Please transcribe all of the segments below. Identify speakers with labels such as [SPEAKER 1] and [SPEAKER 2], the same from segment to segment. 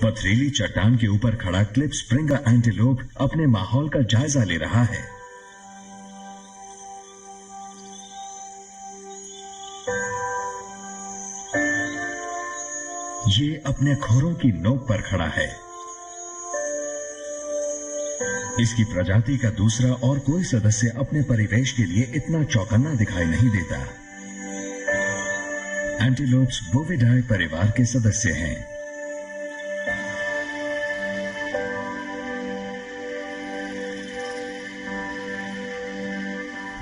[SPEAKER 1] पथरीली चट्टान के ऊपर खड़ा क्लिफ स्प्रिंगर एंटीलोप अपने माहौल का जायजा ले रहा है। ये अपने खोरों की नोक पर खड़ा है। इसकी प्रजाति का दूसरा और कोई सदस्य अपने परिवेश के लिए इतना चौकन्ना दिखाई नहीं देता। एंटीलोप्स बोविडाई परिवार के सदस्य हैं।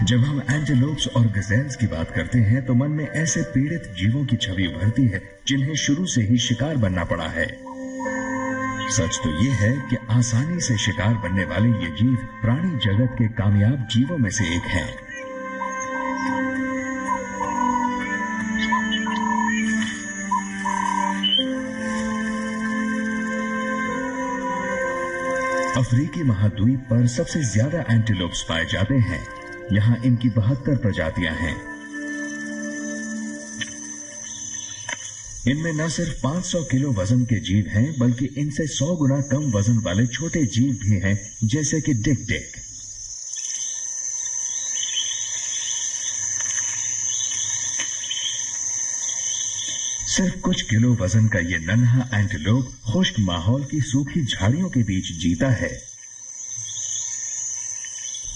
[SPEAKER 1] जब हम एंटीलोप्स और गजेल्स की बात करते हैं तो मन में ऐसे पीड़ित जीवों की छवि उभरती है जिन्हें शुरू से ही शिकार बनना पड़ा है। सच तो ये है कि आसानी से शिकार बनने वाले ये जीव प्राणी जगत के कामयाब जीवों में से एक हैं। अफ्रीकी महाद्वीप पर सबसे ज्यादा एंटीलोप्स पाए जाते हैं। यहां इनकी 72 प्रजातियां हैं। इनमें न सिर्फ 500 किलो वजन के जीव हैं, बल्कि इनसे 100 गुना कम वजन वाले छोटे जीव भी हैं, जैसे कि डिक-डिक। सिर्फ कुछ किलो वजन का ये नन्हा एंटीलोप खुश्क माहौल की सूखी झाड़ियों के बीच जीता है।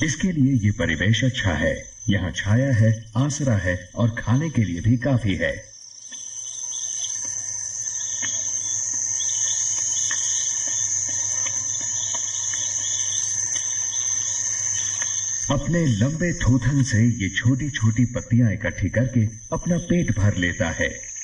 [SPEAKER 1] इसके लिए ये परिवेश अच्छा है। यहाँ छाया है, आसरा है और खाने के लिए भी काफी है। अपने लंबे थूथन से ये छोटी छोटी पत्तियां इकट्ठी करके अपना पेट भर लेता है।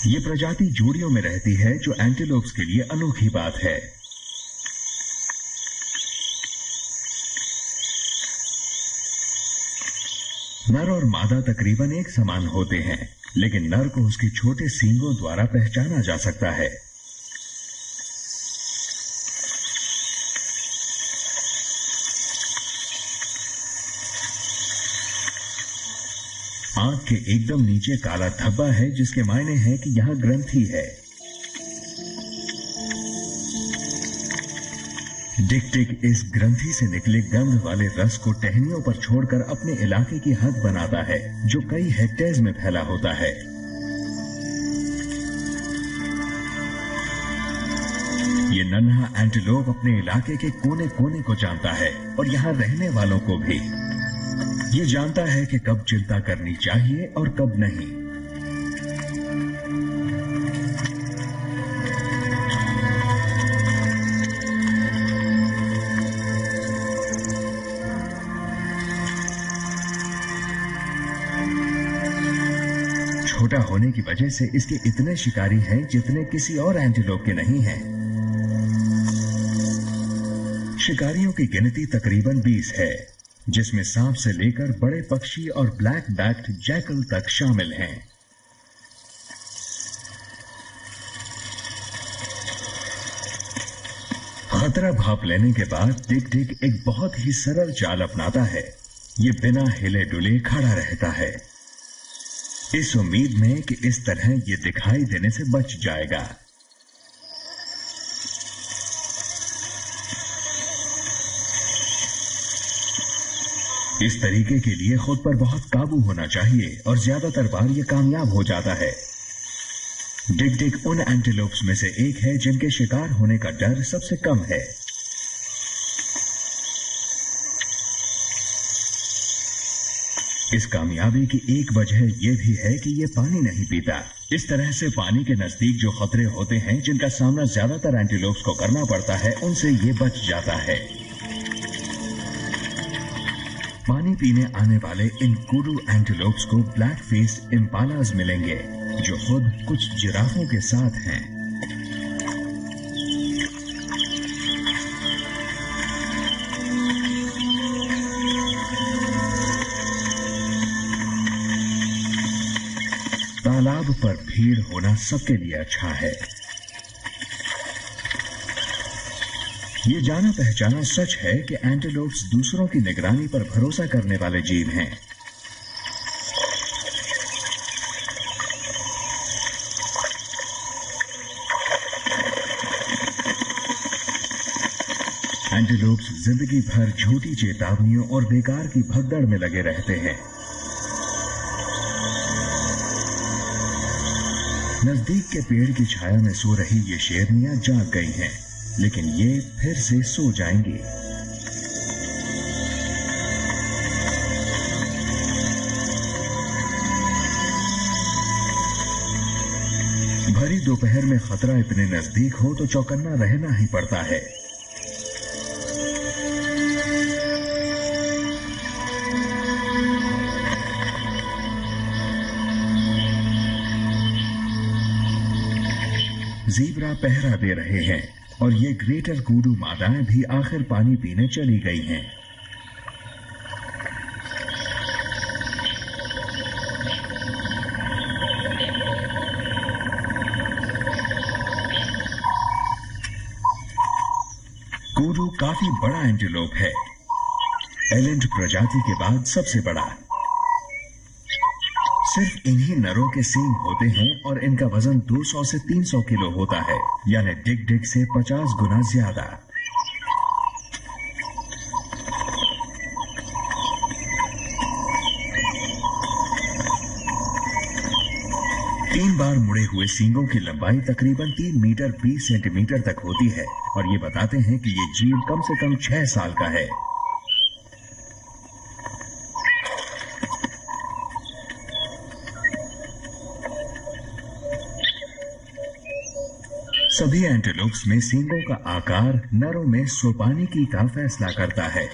[SPEAKER 1] ये प्रजाति जोड़ियों में रहती है, जो एंटीलोप्स के लिए अनोखी बात है। नर और मादा तकरीबन एक समान होते हैं, लेकिन नर को उसके छोटे सींगों द्वारा पहचाना जा सकता है। आंख के एकदम नीचे काला धब्बा है, जिसके मायने है कि यहां ग्रंथि है। डिक-डिक इस ग्रंथि से निकले गंध वाले रस को टहनियों पर छोड़कर अपने इलाके की हद बनाता है, जो कई हेक्टेयर्स में फैला होता है। ये नन्हा एंटीलोप अपने इलाके के कोने कोने को जानता है और यहां रहने वालों को भी। ये जानता है कि कब चिंता करनी चाहिए और कब नहीं। छोटा होने की वजह से इसके इतने शिकारी हैं जितने किसी और एंटीलोप के नहीं हैं। शिकारियों की गिनती तकरीबन 20 है, जिसमें सांप से लेकर बड़े पक्षी और ब्लैक बैक्ड जैकल तक शामिल हैं। खतरा भाप लेने के बाद डिक-डिक एक बहुत ही सरल चाल अपनाता है। ये बिना हिले डुले खड़ा रहता है, इस उम्मीद में कि इस तरह ये दिखाई देने से बच जाएगा। इस तरीके के लिए खुद पर बहुत काबू होना चाहिए और ज्यादातर बार ये कामयाब हो जाता है। डिक-डिक उन एंटीलोप्स में से एक है जिनके शिकार होने का डर सबसे कम है। इस कामयाबी की एक वजह यह भी है कि ये पानी नहीं पीता। इस तरह से पानी के नजदीक जो खतरे होते हैं, जिनका सामना ज्यादातर एंटीलोप्स को करना पड़ता है, उनसे ये बच जाता है। पानी पीने आने वाले इन कुडू एंटीलोप्स को ब्लैक फेस्ड इम्पालाज मिलेंगे, जो खुद कुछ जिराफों के साथ हैं। तालाब पर भीड़ होना सबके लिए अच्छा है। ये जाना पहचाना सच है कि एंटीलोप्स दूसरों की निगरानी पर भरोसा करने वाले जीव हैं। एंटीलोप्स जिंदगी भर झूठी चेतावनियों और बेकार की भगदड़ में लगे रहते हैं। नजदीक के पेड़ की छाया में सो रही ये शेरनियां जाग गई हैं, लेकिन ये फिर से सो जाएंगी। भरी दोपहर में खतरा इतने नजदीक हो तो चौकन्ना रहना ही पड़ता है। ज़ीब्रा पहरा दे रहे हैं और ये ग्रेटर कूडू मादाएं भी आखिर पानी पीने चली गई हैं। कूडू काफी बड़ा एंटीलोप है, एलेंट प्रजाति के बाद सबसे बड़ा। सिर्फ इन्हीं नरों के सींग होते हैं और इनका वजन 200 से 300 किलो होता है, यानी डिग डिग से 50 गुना ज्यादा। तीन बार मुड़े हुए सींगों की लंबाई तकरीबन 3 मीटर 20 सेंटीमीटर तक होती है और ये बताते हैं कि ये जीव कम से कम 6 साल का है। सभी एंटीलोप्स में सींगों का आकार नरों में सोपानिकी का फैसला करता है।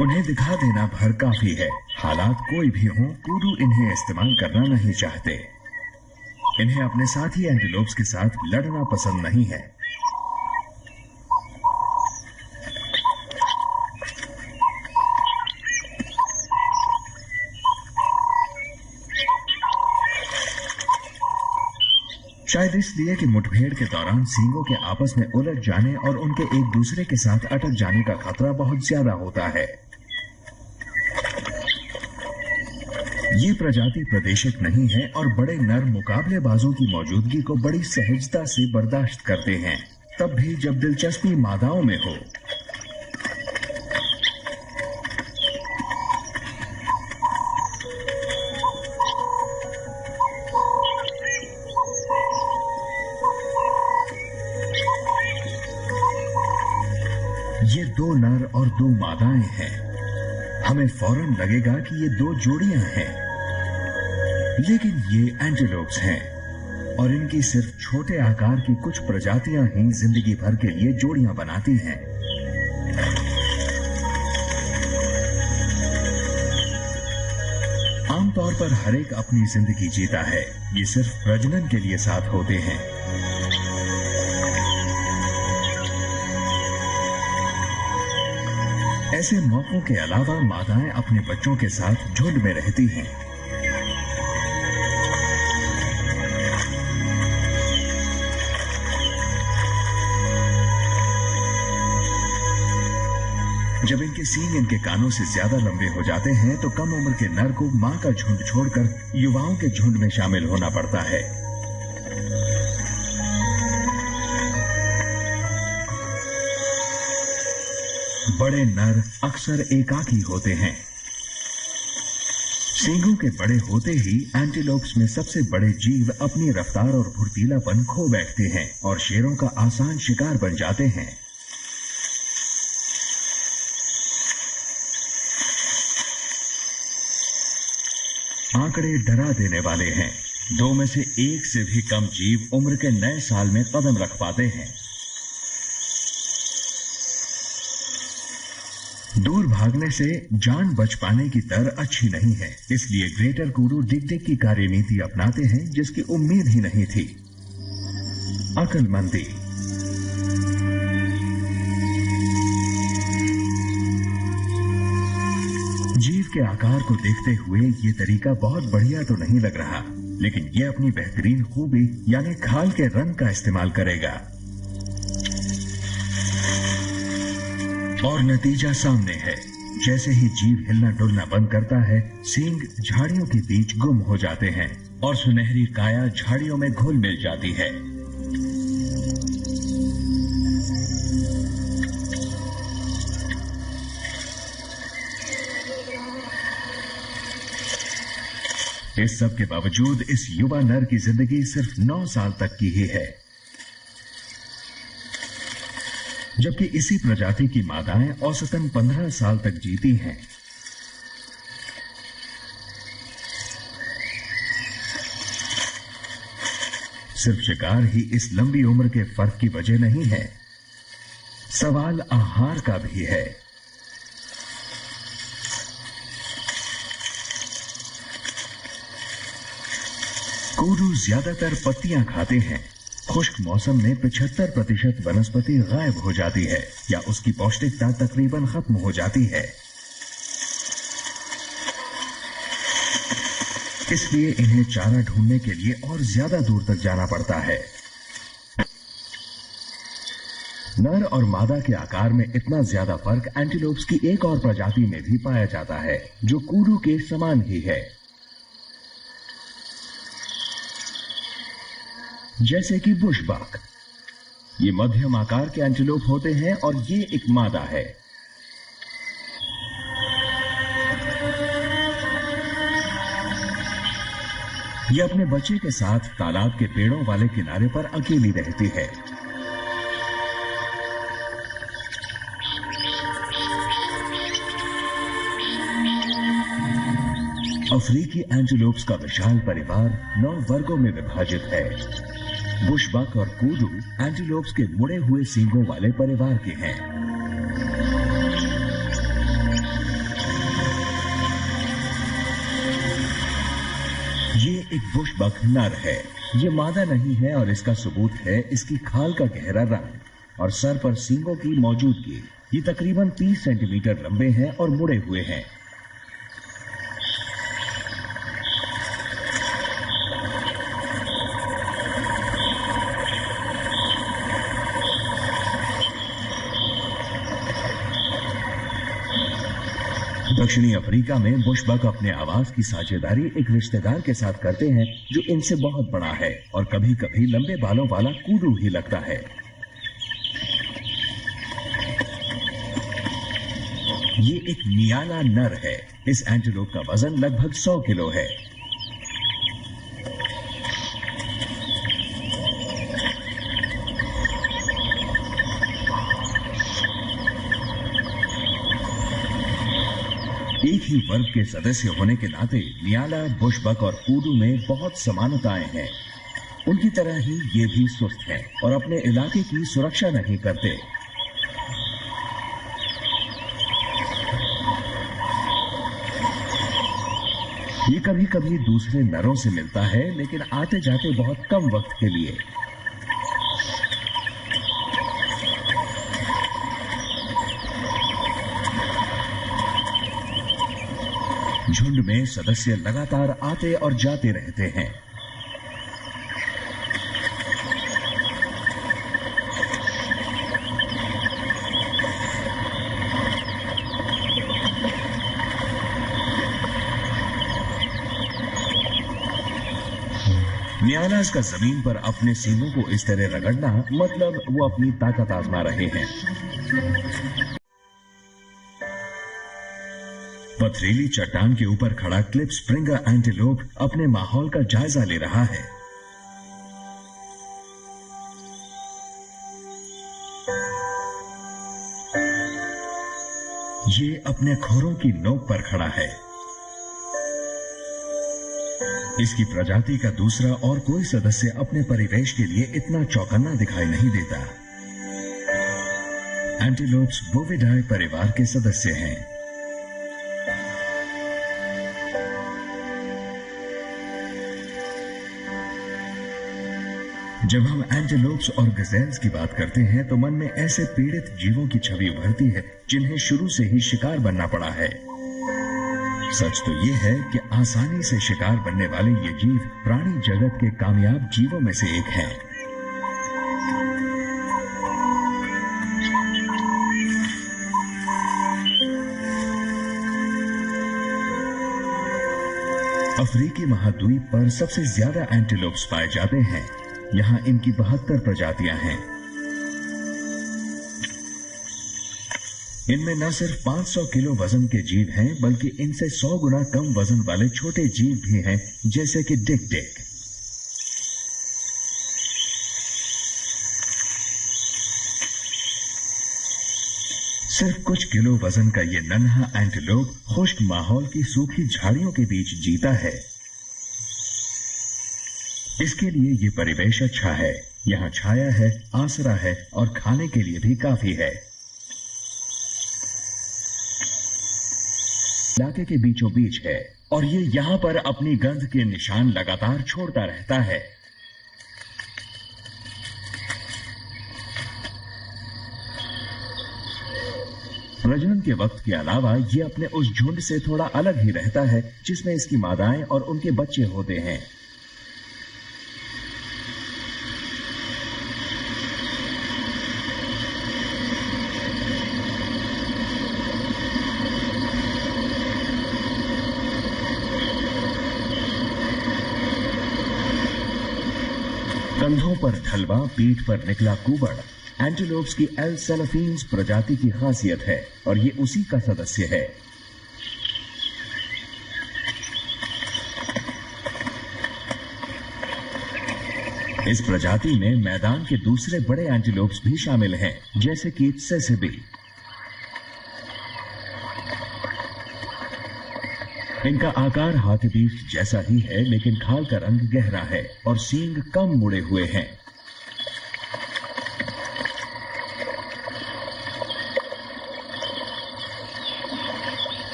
[SPEAKER 1] उन्हें दिखा देना भर काफी है। हालात कोई भी हो, कूडू इन्हें इस्तेमाल करना नहीं चाहते। इन्हें अपने साथी एंटीलोप्स के साथ लड़ना पसंद नहीं है। शायद इसलिए कि मुठभेड़ के दौरान सींगों के आपस में उलझ जाने और उनके एक दूसरे के साथ अटक जाने का खतरा बहुत ज्यादा होता है। ये प्रजाति प्रादेशिक नहीं है और बड़े नर मुकाबलेबाजों की मौजूदगी को बड़ी सहजता से बर्दाश्त करते हैं, तब भी जब दिलचस्पी मादाओं में हो। ये 2 नर और 2 मादाएं हैं। हमें फौरन लगेगा कि ये 2 जोड़ियां हैं, लेकिन ये एंटीलोप्स हैं और इनकी सिर्फ छोटे आकार की कुछ प्रजातियां ही जिंदगी भर के लिए जोड़ियां बनाती हैं। आमतौर पर हर एक अपनी जिंदगी जीता है, ये सिर्फ प्रजनन के लिए साथ होते हैं। ऐसे मौकों के अलावा मादाएं अपने बच्चों के साथ झुंड में रहती हैं। जब इनके सींग इनके कानों से ज्यादा लंबे हो जाते हैं तो कम उम्र के नर को मां का झुंड छोड़कर युवाओं के झुंड में शामिल होना पड़ता है। बड़े नर अक्सर एकाकी होते हैं। सींगों के बड़े होते ही एंटीलोप्स में सबसे बड़े जीव अपनी रफ्तार और फुर्तीलापन खो बैठते हैं और शेरों का आसान शिकार बन जाते हैं। आंकड़े डरा देने वाले हैं। 2 में से 1 से भी कम जीव उम्र के नए साल में कदम रख पाते हैं। दूर भागने से जान बच पाने की दर अच्छी नहीं है, इसलिए ग्रेटर कूडू डिग-डिग की कार्यनीति अपनाते हैं जिसकी उम्मीद ही नहीं थी। अक्लमंदी। जीव के आकार को देखते हुए ये तरीका बहुत बढ़िया तो नहीं लग रहा, लेकिन ये अपनी बेहतरीन खूबी यानी खाल के रंग का इस्तेमाल करेगा और नतीजा सामने है। जैसे ही जीव हिलना डुलना बंद करता है, सींग झाड़ियों के बीच गुम हो जाते हैं। और सुनहरी काया झाड़ियों में घुल मिल जाती है। इस सब के बावजूद इस युवा नर की जिंदगी सिर्फ 9 साल तक की ही है, जबकि इसी प्रजाति की मादाएं औसतन 15 साल तक जीती हैं। सिर्फ शिकार ही इस लंबी उम्र के फर्क की वजह नहीं है, सवाल आहार का भी है। कूडू ज्यादातर पत्तियां खाते हैं। खुश्क मौसम में 75% वनस्पति गायब हो जाती है या उसकी पौष्टिकता तकरीबन खत्म हो जाती है। इसलिए इन्हें चारा ढूंढने के लिए और ज्यादा दूर तक जाना पड़ता है। नर और मादा के आकार में इतना ज्यादा फर्क एंटीलोप्स की एक और प्रजाति में भी पाया जाता है, जो कूडू के समान ही है, जैसे कि बुशबक। ये मध्यम आकार के एंटीलोप होते हैं और ये एक मादा है। ये अपने बच्चे के साथ तालाब के पेड़ों वाले किनारे पर अकेली रहती है। अफ्रीकी एंटीलोप्स का विशाल परिवार 9 वर्गों में विभाजित है। बुशबक और कूडू एंटीलोप्स के मुड़े हुए सींगों वाले परिवार के हैं। ये एक बुशबक नर है। ये मादा नहीं है और इसका सबूत है इसकी खाल का गहरा रंग और सर पर सींगों की मौजूदगी। ये तकरीबन 30 सेंटीमीटर लंबे हैं और मुड़े हुए हैं। दक्षिणी अफ्रीका में बुशबक अपने आवास की साझेदारी एक रिश्तेदार के साथ करते हैं जो इनसे बहुत बड़ा है और कभी कभी लंबे बालों वाला कूडू ही लगता है। ये एक नियाला नर है। इस एंटीलोप का वजन लगभग 100 किलो है। एक ही वर्ग के सदस्य होने के नाते नियाला, बुशबक और कूडू में बहुत समानताएं हैं। उनकी तरह ही ये भी सुस्त हैं और अपने इलाके की सुरक्षा नहीं करते। ये कभी कभी दूसरे नरों से मिलता है, लेकिन आते जाते बहुत कम वक्त के लिए। झुंड में सदस्य लगातार आते और जाते रहते हैं। नियालास का जमीन पर अपने सींगों को इस तरह रगड़ना मतलब वो अपनी ताकत आजमा रहे हैं। पथरीली चट्टान के ऊपर खड़ा क्लिप स्प्रिंगर एंटीलोप अपने माहौल का जायजा ले रहा है। ये अपने खोरों की नोक पर खड़ा है। इसकी प्रजाति का दूसरा और कोई सदस्य अपने परिवेश के लिए इतना चौकन्ना दिखाई नहीं देता। एंटीलोप्स बोविडाई परिवार के सदस्य हैं। जब हम एंटीलोप्स और गजेल्स की बात करते हैं तो मन में ऐसे पीड़ित जीवों की छवि उभरती है जिन्हें शुरू से ही शिकार बनना पड़ा है। सच तो ये है कि आसानी से शिकार बनने वाले ये जीव प्राणी जगत के कामयाब जीवों में से एक हैं। अफ्रीकी महाद्वीप पर सबसे ज्यादा एंटीलोप्स पाए जाते हैं। यहाँ इनकी 72 प्रजातियां हैं। इनमें न सिर्फ 500 किलो वजन के जीव हैं, बल्कि इनसे 100 गुना कम वजन वाले छोटे जीव भी हैं, जैसे कि डिक डिक। सिर्फ कुछ किलो वजन का ये नन्हा एंटीलोप खुश्क माहौल की सूखी झाड़ियों के बीच जीता है। इसके लिए ये परिवेश अच्छा है, यहाँ छाया है, आसरा है और खाने के लिए भी काफी है। इलाके के बीचों बीच है और ये यहाँ पर अपनी गंध के निशान लगातार छोड़ता रहता है। प्रजनन के वक्त के अलावा ये अपने उस झुंड से थोड़ा अलग ही रहता है जिसमें इसकी मादाएं और उनके बच्चे होते हैं। कंधों पर ढलवा, पीठ पर निकला कुबड़ एंटीलोप्स की एल सेलोफिन्स प्रजाति की खासियत है और ये उसी का सदस्य है। इस प्रजाति में मैदान के दूसरे बड़े एंटीलोप्स भी शामिल हैं, जैसे कि सेसेबी। इनका आकार हाथीपीठ जैसा ही है, लेकिन खाल का रंग गहरा है और सींग कम मुड़े हुए हैं।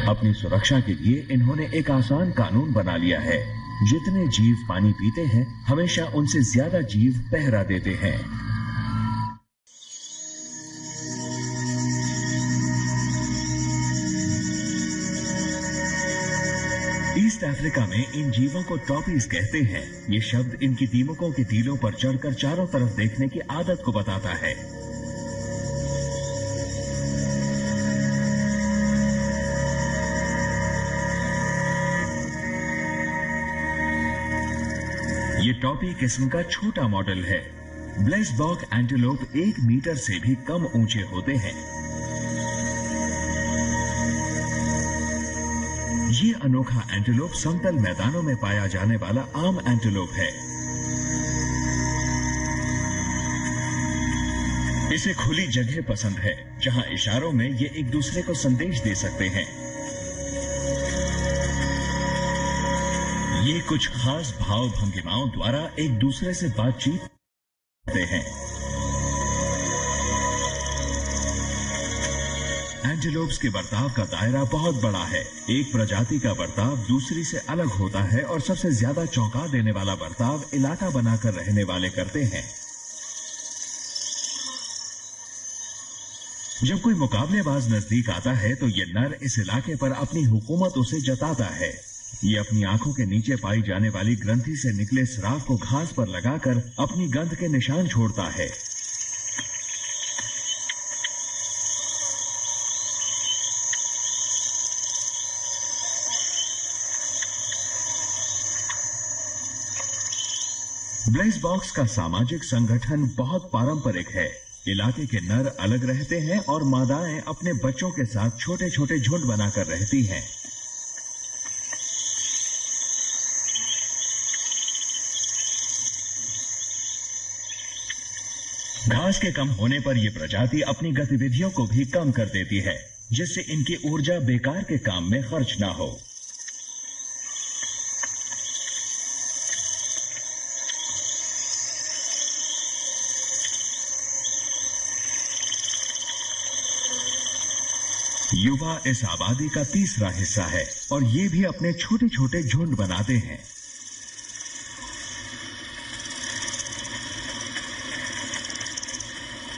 [SPEAKER 1] अपनी सुरक्षा के लिए इन्होंने एक आसान कानून बना लिया है। जितने जीव पानी पीते हैं, हमेशा उनसे ज्यादा जीव पहरा देते हैं। ईस्ट अफ्रीका में इन जीवों को टॉपीज कहते हैं। ये शब्द इनकी दीमकों के टीलों पर चढ़कर चारों तरफ देखने की आदत को बताता है। ये टॉपी किस्म का छोटा मॉडल है। ब्लेसबॉक एंटीलोप 1 मीटर से भी कम ऊंचे होते हैं। ये अनोखा एंटीलोप समतल मैदानों में पाया जाने वाला आम एंटीलोप है। इसे खुली जगह पसंद है, जहां इशारों में ये एक दूसरे को संदेश दे सकते हैं। ये कुछ खास भाव भंगिमाओं द्वारा एक दूसरे से बातचीत करते हैं। एंटीलोप्स के बर्ताव का दायरा बहुत बड़ा है। एक प्रजाति का बर्ताव दूसरी से अलग होता है और सबसे ज्यादा चौंका देने वाला बर्ताव इलाका बनाकर रहने वाले करते हैं। जब कोई मुकाबलेबाज नजदीक आता है तो ये नर इस इलाके पर अपनी हुकूमत उसे जताता है। ये अपनी आंखों के नीचे पाई जाने वाली ग्रंथि से निकले स्राव को घास पर लगाकर अपनी गंध के निशान छोड़ता है। ब्लेसबॉक्स का सामाजिक संगठन बहुत पारंपरिक है। इलाके के नर अलग रहते हैं और मादाएं अपने बच्चों के साथ छोटे छोटे झुंड बनाकर रहती हैं। घास के कम होने पर यह प्रजाति अपनी गतिविधियों को भी कम कर देती है, जिससे इनकी ऊर्जा बेकार के काम में खर्च ना हो। युवा इस आबादी का तीसरा हिस्सा है और ये भी अपने छोटे छोटे झुंड बनाते हैं।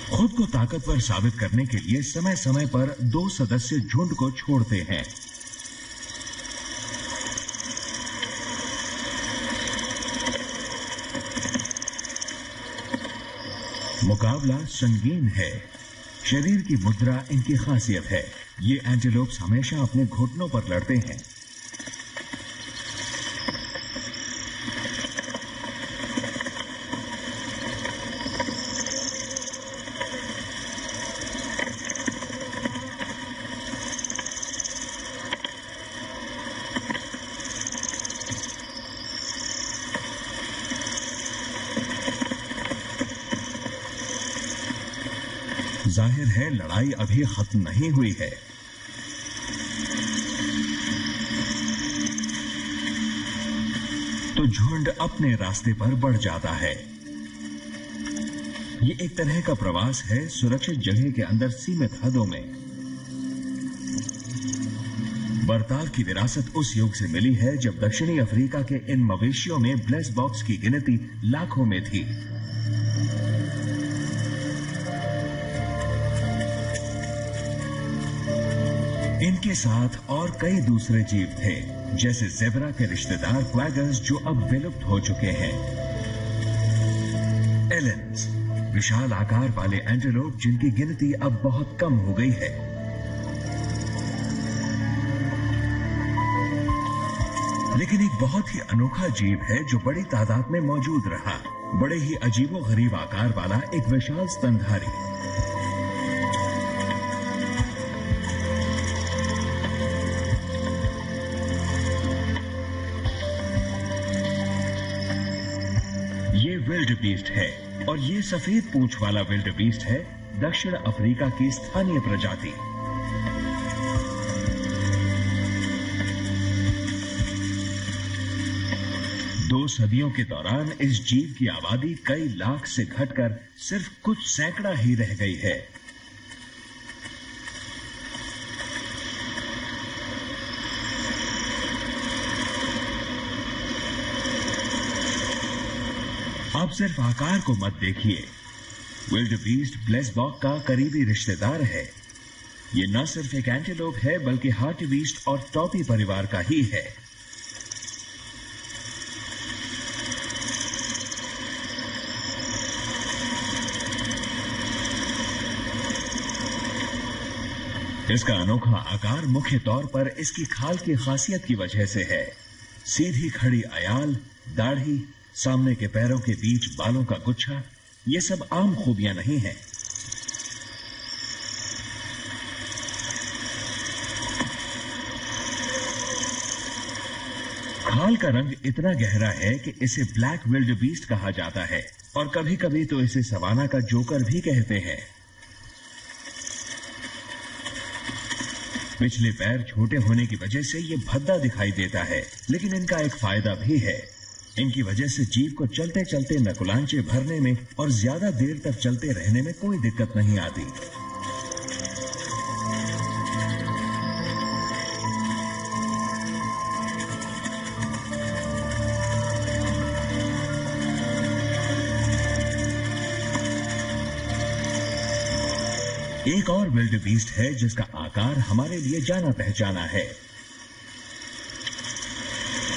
[SPEAKER 1] खुद को ताकतवर साबित करने के लिए समय समय पर 2 सदस्य झुंड को छोड़ते हैं। मुकाबला संगीन है। शरीर की मुद्रा इनकी खासियत है। ये एंटीलोप्स हमेशा अपने घुटनों पर लड़ते हैं। जाहिर है लड़ाई अभी खत्म नहीं हुई है। तो झुंड अपने रास्ते पर बढ़ जाता है। ये एक तरह का प्रवास है सुरक्षित जगह के अंदर सीमित हदों में। बर्ताव की विरासत उस युग से मिली है जब दक्षिणी अफ्रीका के इन मवेशियों में ब्लेस बॉक्स की गिनती लाखों में थी। इनके साथ और कई दूसरे जीव थे, जैसे ज़ेब्रा के रिश्तेदार क्वैगर्स जो अब विलुप्त हो चुके हैं। एलेंस, विशाल आकार वाले एंटीलोप जिनकी गिनती अब बहुत कम हो गई है। लेकिन एक बहुत ही अनोखा जीव है जो बड़ी तादाद में मौजूद रहा। बड़े ही अजीबोगरीब आकार वाला एक विशाल स्तनधारी। ये विल्डबीस्ट है और ये सफेद पूंछ वाला विल्डबीस्ट है दक्षिण अफ्रीका की स्थानीय प्रजाति। दो सदियों के दौरान इस जीव की आबादी कई लाख से घटकर सिर्फ कुछ सैकड़ा ही रह गई है। आप सिर्फ आकार को मत देखिए। विल्डबीस्ट ब्लेसबॉक का करीबी रिश्तेदार है। ये न सिर्फ एक एंटीलोप है बल्कि हार्टीबीस्ट और टॉपी परिवार का ही है। इसका अनोखा आकार मुख्य तौर पर इसकी खाल की खासियत की वजह से है। सीधी खड़ी अयाल, दाढ़ी, सामने के पैरों के बीच बालों का गुच्छा, ये सब आम खूबियां नहीं हैं। खाल का रंग इतना गहरा है कि इसे ब्लैक विल्डबीस्ट कहा जाता है और कभी कभी तो इसे सवाना का जोकर भी कहते हैं। पिछले पैर छोटे होने की वजह से ये भद्दा दिखाई देता है, लेकिन इनका एक फायदा भी है। इनकी वजह से जीव को चलते चलते नकुलांचे भरने में और ज्यादा देर तक चलते रहने में कोई दिक्कत नहीं आती। एक और विल्डबीस्ट है जिसका आकार हमारे लिए जाना पहचाना है।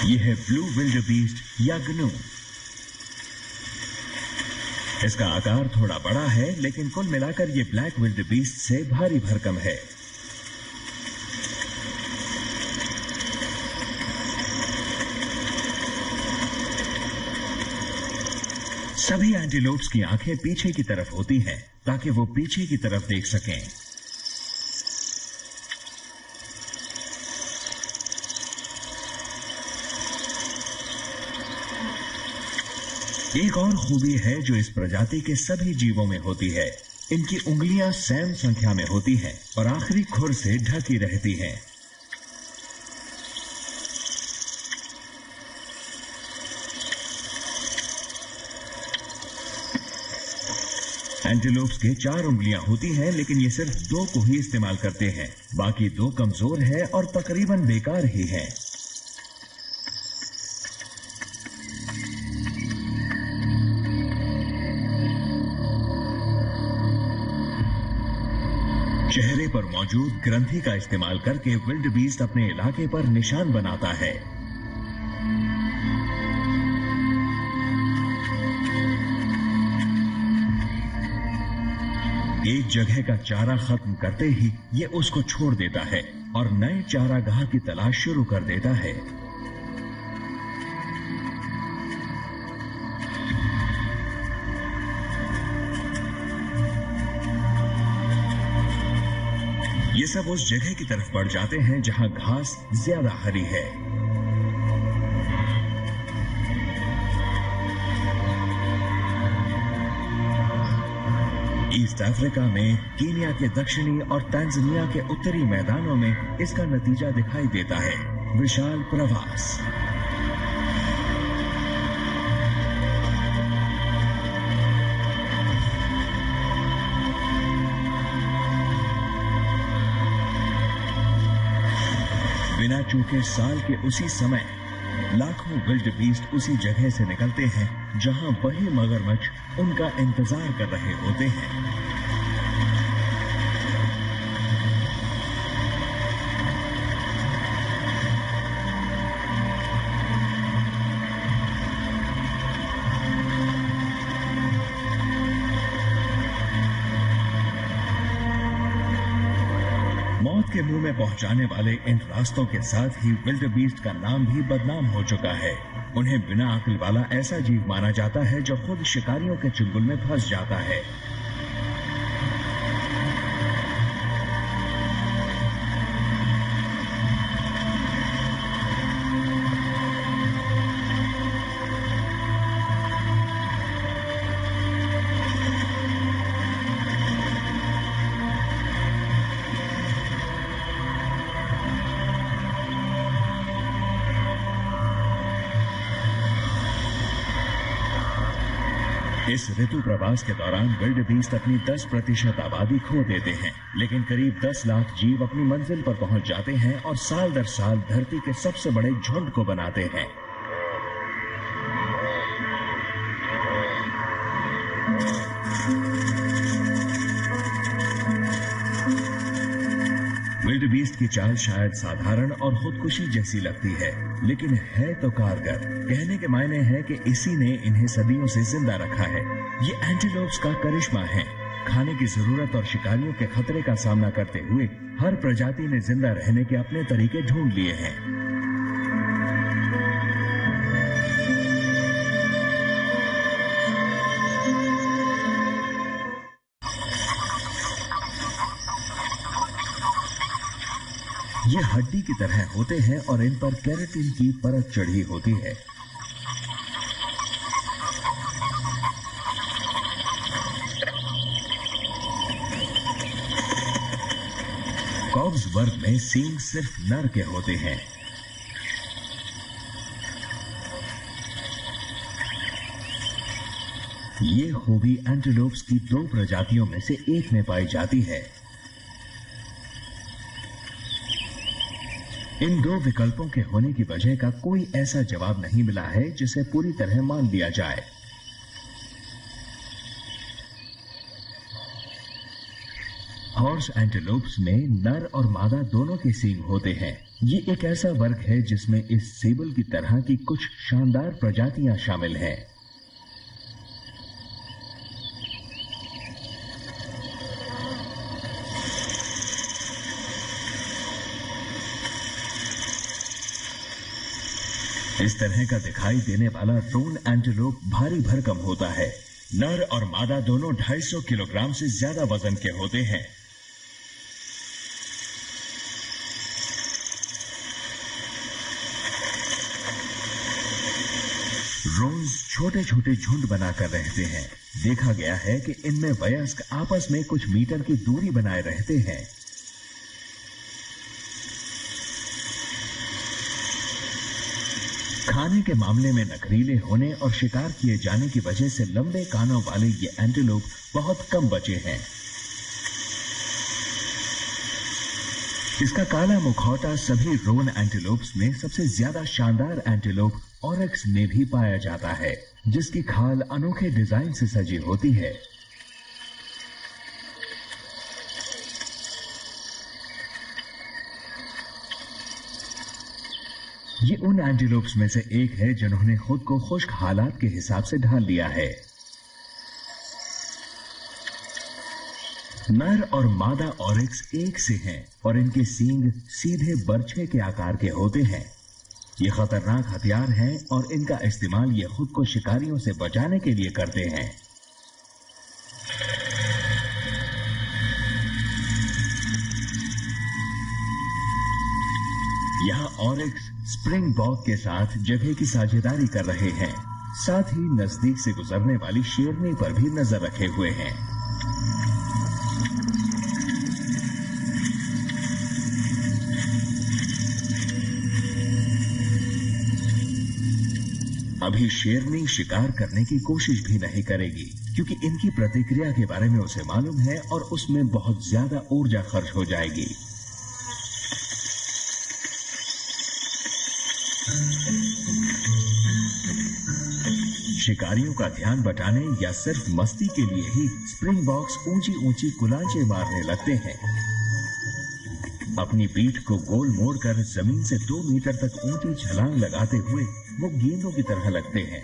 [SPEAKER 1] यह है ब्लू विल्डबीस्ट या ग्नू। इसका आकार थोड़ा बड़ा है, लेकिन कुल मिलाकर यह ब्लैक विल्डबीस्ट से भारी भरकम है। सभी एंटीलोप्स की आंखें पीछे की तरफ होती हैं ताकि वो पीछे की तरफ देख सकें। एक और खूबी है जो इस प्रजाति के सभी जीवों में होती है। इनकी उंगलियां सैम संख्या में होती हैं और आखिरी खुर से ढकी रहती हैं। एंटीलोप्स के 4 उंगलियां होती हैं, लेकिन ये सिर्फ 2 को ही इस्तेमाल करते हैं। बाकी 2 कमजोर है और तकरीबन बेकार ही हैं। चेहरे पर मौजूद ग्रंथि का इस्तेमाल करके विल्डबीस्ट अपने इलाके पर निशान बनाता है। एक जगह का चारा खत्म करते ही ये उसको छोड़ देता है और नए चारागाह की तलाश शुरू कर देता है। ये सब उस जगह की तरफ बढ़ जाते हैं जहां घास ज्यादा हरी है। ईस्ट अफ्रीका में, कीनिया के दक्षिणी और तंजानिया के उत्तरी मैदानों में इसका नतीजा दिखाई देता है, विशाल प्रवास। बिना चूके साल के उसी समय लाखों विल्ड बीस्ट उसी जगह से निकलते हैं जहां वही मगरमच्छ उनका इंतजार कर रहे होते हैं। मौत के मुंह में पहुंचाने वाले इन रास्तों के साथ ही विल्ड बीस्ट का नाम भी बदनाम हो चुका है। उन्हें बिना अक्ल वाला ऐसा जीव माना जाता है जो खुद शिकारियों के चुंगल में फंस जाता है। इस ऋतु प्रवास के दौरान विल्ड बीस्ट अपनी 10% आबादी खो देते हैं, लेकिन करीब 10 लाख जीव अपनी मंजिल पर पहुंच जाते हैं और साल दर साल धरती के सबसे बड़े झुंड को बनाते हैं। विल्ड बीस्ट की चाल शायद साधारण और खुदकुशी जैसी लगती है, लेकिन है तो कारगर। कहने के मायने है कि इसी ने इन्हें सदियों से जिंदा रखा है। ये एंटीलोप्स का करिश्मा है। खाने की जरूरत और शिकारियों के खतरे का सामना करते हुए हर प्रजाति ने जिंदा रहने के अपने तरीके ढूंढ लिए हैं। ये हड्डी की तरह होते हैं और इन पर केराटिन की परत चढ़ी होती है। कॉब्स वर्ग में सींग सिर्फ नर के होते हैं। ये खूबी एंटीलोप्स की 2 प्रजातियों में से एक में पाई जाती है। इन 2 विकल्पों के होने की वजह का कोई ऐसा जवाब नहीं मिला है जिसे पूरी तरह मान लिया जाए। हॉर्स एंटीलोप्स में नर और मादा दोनों के सींग होते हैं। ये एक ऐसा वर्ग है जिसमें इस सेबल की तरह की कुछ शानदार प्रजातियां शामिल हैं। इस तरह का दिखाई देने वाला रोन एंटीलोप भारी भरकम होता है। नर और मादा दोनों 250 किलोग्राम से ज्यादा वजन के होते हैं। रोन्स छोटे छोटे झुंड बनाकर रहते हैं। देखा गया है कि इनमें वयस्क आपस में कुछ मीटर की दूरी बनाए रहते हैं। खाने के मामले में नखरीले होने और शिकार किए जाने की वजह से लंबे कानों वाले ये एंटीलोप बहुत कम बचे हैं। इसका काला मुखौटा सभी रोन एंटीलोप्स में सबसे ज्यादा शानदार एंटीलोप ऑरिक्स में भी पाया जाता है, जिसकी खाल अनोखे डिजाइन से सजी होती है। ये उन एंटीलोप्स में से एक है जिन्होंने खुद को खुश्क हालात के हिसाब से ढाल लिया है। नर और मादा ऑरिक्स एक से हैं और इनके सींग सीधे बर्छे के आकार के होते हैं। ये खतरनाक हथियार हैं और इनका इस्तेमाल ये खुद को शिकारियों से बचाने के लिए करते हैं। यहाँ ऑरिक्स स्प्रिंगबॉक के साथ जगह की साझेदारी कर रहे हैं, साथ ही नजदीक से गुजरने वाली शेरनी पर भी नजर रखे हुए हैं। अभी शेरनी शिकार करने की कोशिश भी नहीं करेगी, क्योंकि इनकी प्रतिक्रिया के बारे में उसे मालूम है और उसमें बहुत ज्यादा ऊर्जा खर्च हो जाएगी। शिकारियों का ध्यान बटाने या सिर्फ मस्ती के लिए ही स्प्रिंगबॉक्स ऊंची ऊंची कुलांचे मारने लगते हैं। अपनी पीठ को गोल मोड़कर जमीन से 2 मीटर तक ऊंची छलांग लगाते हुए वो गेंदों की तरह लगते हैं।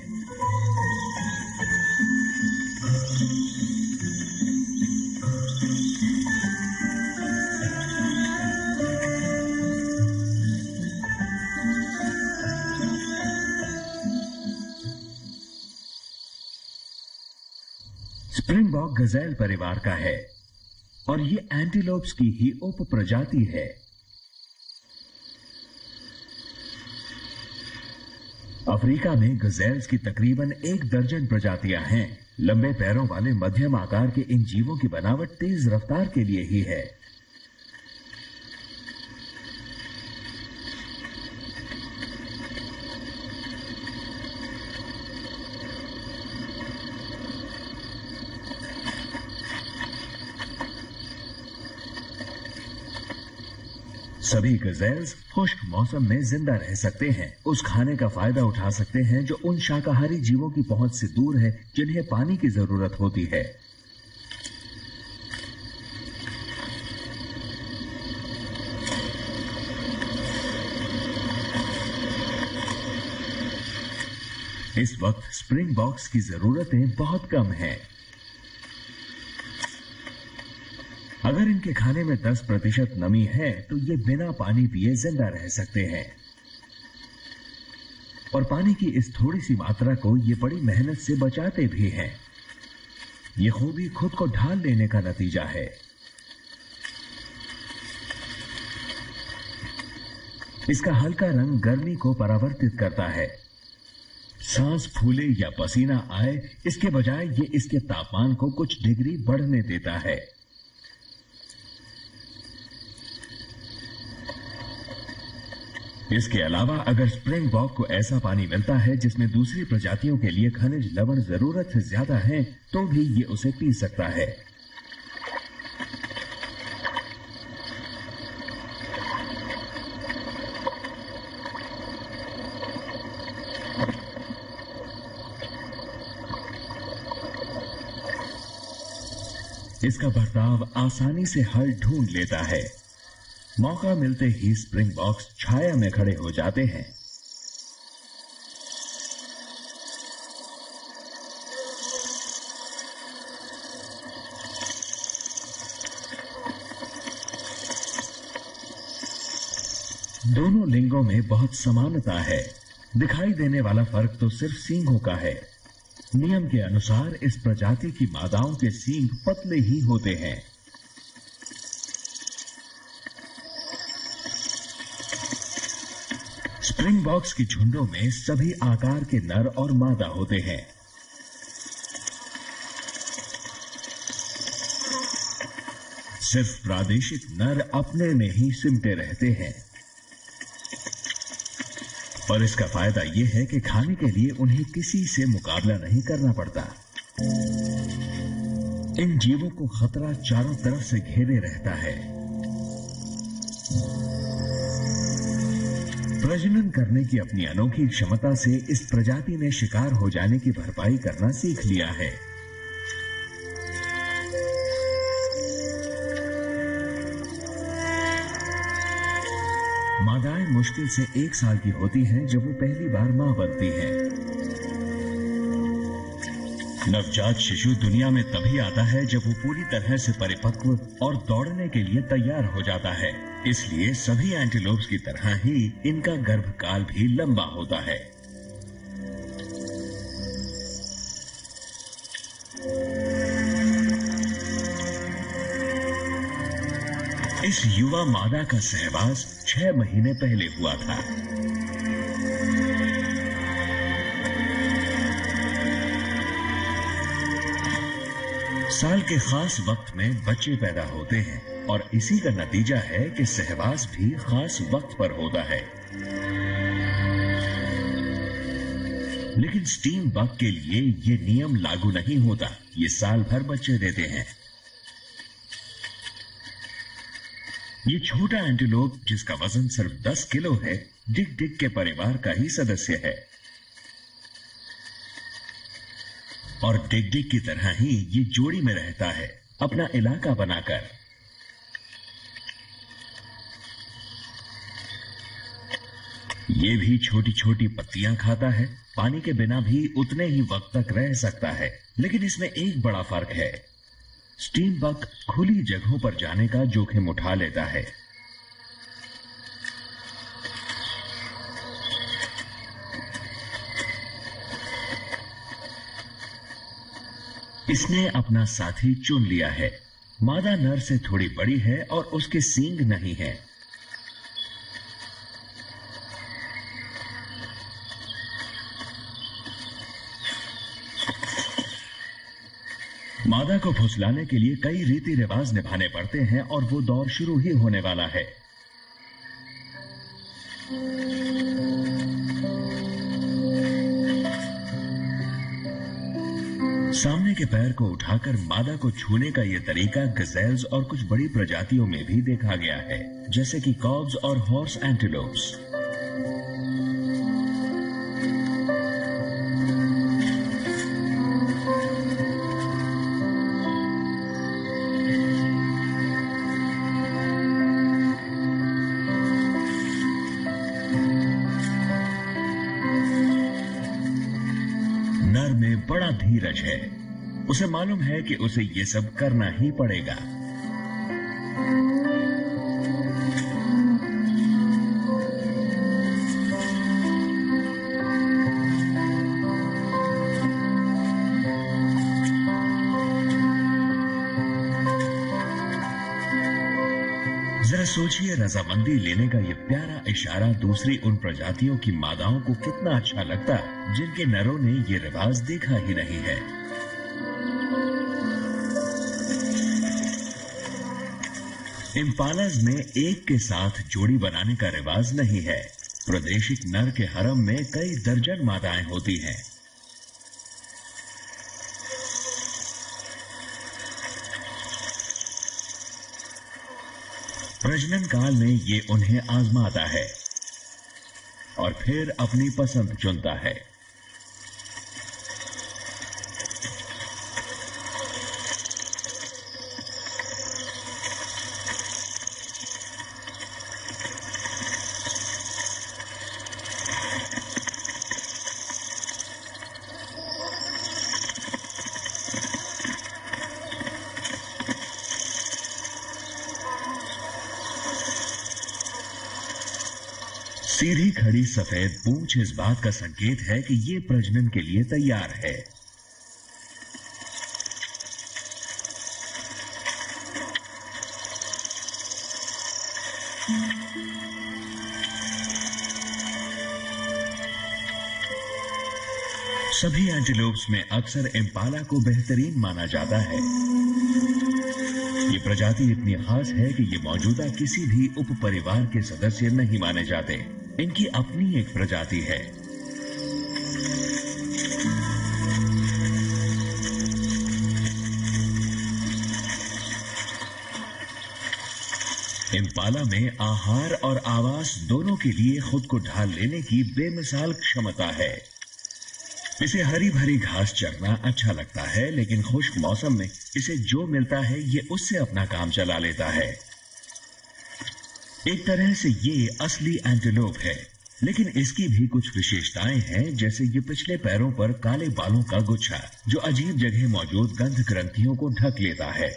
[SPEAKER 1] स्प्रिंगबॉक गजेल परिवार का है और ये एंटीलोप्स की ही उप प्रजाति है। अफ्रीका में गजेल्स की तकरीबन 1 दर्जन प्रजातियां हैं। लंबे पैरों वाले मध्यम आकार के इन जीवों की बनावट तेज रफ्तार के लिए ही है। सभी गजेल्स खुश्क मौसम में जिंदा रह सकते हैं, उस खाने का फायदा उठा सकते हैं जो उन शाकाहारी जीवों की पहुंच से दूर है जिन्हें पानी की जरूरत होती है। इस वक्त स्प्रिंगबॉक्स की जरूरतें बहुत कम हैं। अगर इनके खाने में 10% नमी है तो ये बिना पानी पिए जिंदा रह सकते हैं, और पानी की इस थोड़ी सी मात्रा को ये बड़ी मेहनत से बचाते भी हैं। ये खूबी खुद को ढाल लेने का नतीजा है। इसका हल्का रंग गर्मी को परावर्तित करता है। सांस फूले या पसीना आए, इसके बजाय ये इसके तापमान को कुछ डिग्री बढ़ने देता है। इसके अलावा अगर स्प्रिंगबॉक को ऐसा पानी मिलता है जिसमें दूसरी प्रजातियों के लिए खनिज लवण जरूरत से ज्यादा है, तो भी ये उसे पी सकता है। इसका बर्ताव आसानी से हल ढूंढ लेता है। मौका मिलते ही स्प्रिंगबॉक्स छाया में खड़े हो जाते हैं। दोनों लिंगों में बहुत समानता है। दिखाई देने वाला फर्क तो सिर्फ सींगों का है। नियम के अनुसार इस प्रजाति की मादाओं के सींग पतले ही होते हैं। स्प्रिंगबॉक्स की झुंडों में सभी आकार के नर और मादा होते हैं। सिर्फ प्रादेशिक नर अपने में ही सिमटे रहते हैं, और इसका फायदा यह है कि खाने के लिए उन्हें किसी से मुकाबला नहीं करना पड़ता। इन जीवों को खतरा चारों तरफ से घेरे रहता है। प्रजनन करने की अपनी अनोखी क्षमता से इस प्रजाति ने शिकार हो जाने की भरपाई करना सीख लिया है। मादाएं मुश्किल से 1 साल की होती हैं जब वो पहली बार मां बनती हैं। नवजात शिशु दुनिया में तभी आता है जब वो पूरी तरह से परिपक्व और दौड़ने के लिए तैयार हो जाता है। इसलिए सभी एंटीलोप्स की तरह ही इनका गर्भकाल भी लंबा होता है। इस युवा मादा का सहवास 6 महीने पहले हुआ था। साल के खास वक्त में बच्चे पैदा होते हैं और इसी का नतीजा है कि सहवास भी खास वक्त पर होता है। लेकिन स्टीम बग के लिए ये नियम लागू नहीं होता। ये साल भर बच्चे देते हैं। ये छोटा एंटीलोप जिसका वजन सिर्फ 10 किलो है, डिग डिग के परिवार का ही सदस्य है। और डिग डिग की तरह ही ये जोड़ी में रहता है, अपना इलाका बनाकर। ये भी छोटी छोटी पत्तियां खाता है। पानी के बिना भी उतने ही वक्त तक रह सकता है। लेकिन इसमें एक बड़ा फर्क है। स्टीम बग खुली जगहों पर जाने का जोखिम उठा लेता है। इसने अपना साथी चुन लिया है। मादा नर से थोड़ी बड़ी है और उसके सींग नहीं है। मादा को फुसलाने के लिए कई रीति रिवाज निभाने पड़ते हैं और वो दौर शुरू ही होने वाला है। सामने के पैर को उठाकर मादा को छूने का यह तरीका गजेल्स और कुछ बड़ी प्रजातियों में भी देखा गया है, जैसे कि कॉब्स और हॉर्स एंटीलोप्स। नर में बड़ा धीरज है। उसे मालूम है कि उसे ये सब करना ही पड़ेगा। जरा सोचिए, रजामंदी लेने का ये प्यारा इशारा दूसरी उन प्रजातियों की मादाओं को कितना अच्छा लगता जिनके नरों ने ये रिवाज देखा ही नहीं है। इम्पालाज में एक के साथ जोड़ी बनाने का रिवाज नहीं है। प्रादेशिक नर के हरम में कई दर्जन मादाएं होती हैं। प्रजनन काल में ये उन्हें आजमाता है और फिर अपनी पसंद चुनता है। सीधी खड़ी सफेद पूंछ इस बात का संकेत है कि ये प्रजनन के लिए तैयार है। सभी एंटीलोप्स में अक्सर इम्पाला को बेहतरीन माना जाता है। ये प्रजाति इतनी खास है कि ये मौजूदा किसी भी उप परिवार के सदस्य नहीं माने जाते। इनकी अपनी एक प्रजाति है। इम्पाला में आहार और आवास दोनों के लिए खुद को ढाल लेने की बेमिसाल क्षमता है। इसे हरी भरी घास चरना अच्छा लगता है, लेकिन खुश्क मौसम में इसे जो मिलता है ये उससे अपना काम चला लेता है। एक तरह से ये असली एंटीलोप है। लेकिन इसकी भी कुछ विशेषताएं हैं, जैसे ये पिछले पैरों पर काले बालों का गुच्छा जो अजीब जगह मौजूद गंध ग्रंथियों को ढक लेता है।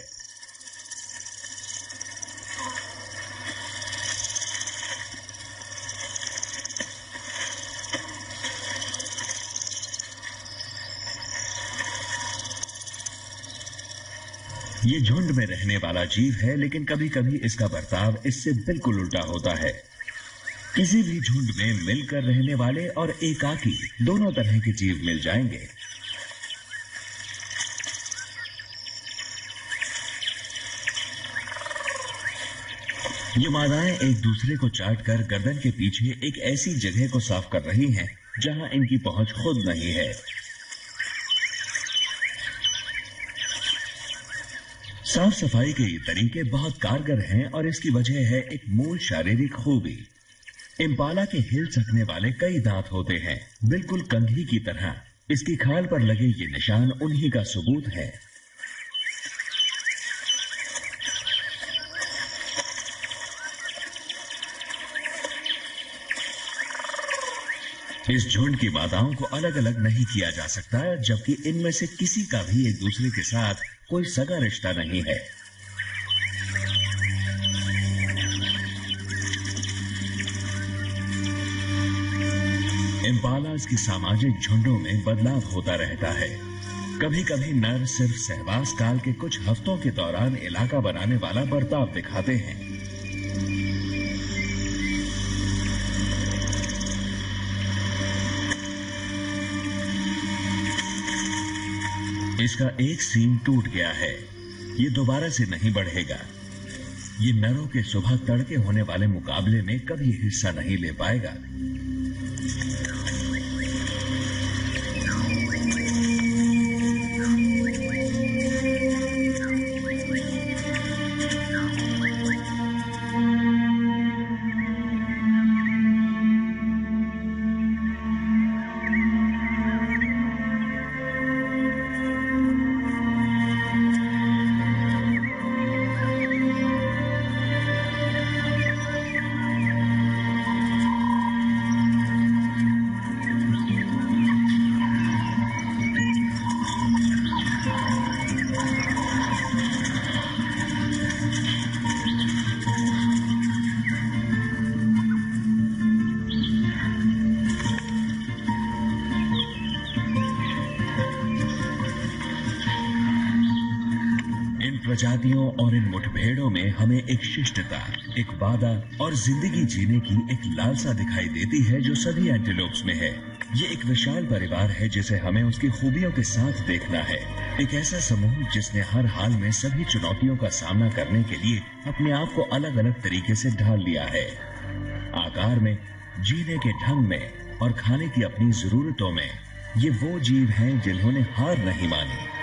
[SPEAKER 1] ये झुंड में रहने वाला जीव है, लेकिन कभी कभी इसका बर्ताव इससे बिल्कुल उल्टा होता है। किसी भी झुंड में मिलकर रहने वाले और एकाकी दोनों तरह के जीव मिल जाएंगे। ये मादाएं एक दूसरे को चाटकर गर्दन के पीछे एक ऐसी जगह को साफ कर रही हैं जहां इनकी पहुंच खुद नहीं है। साफ सफाई के ये तरीके बहुत कारगर हैं और इसकी वजह है एक मूल शारीरिक खूबी। इम्पाला के हिल सकने वाले कई दांत होते हैं, बिल्कुल कंघी की तरह। इसकी खाल पर लगे ये निशान उन्हीं का सबूत है। इस झुंड की मादाओं को अलग अलग नहीं किया जा सकता, जबकि इनमें से किसी का भी एक दूसरे के साथ कोई सगा रिश्ता नहीं है। इम्पालास की सामाजिक झुंडों में बदलाव होता रहता है। कभी कभी नर सिर्फ सहवास काल के कुछ हफ्तों के दौरान इलाका बनाने वाला बर्ताव दिखाते हैं। इसका एक सींग टूट गया है, ये दोबारा से नहीं बढ़ेगा। ये नरों के सुबह तड़के होने वाले मुकाबले में कभी हिस्सा नहीं ले पाएगा। प्रजातियों और इन मुठभेड़ों में हमें एक शिष्टता, एक वादा और जिंदगी जीने की एक लालसा दिखाई देती है जो सभी एंटीलोप्स में है। ये एक विशाल परिवार है जिसे हमें उसकी खूबियों के साथ देखना है। एक ऐसा समूह जिसने हर हाल में सभी चुनौतियों का सामना करने के लिए अपने आप को अलग अलग तरीके से ढाल लिया है। आकार में, जीने के ढंग में और खाने की अपनी जरूरतों में ये वो जीव हैं जिन्होंने हार नहीं मानी।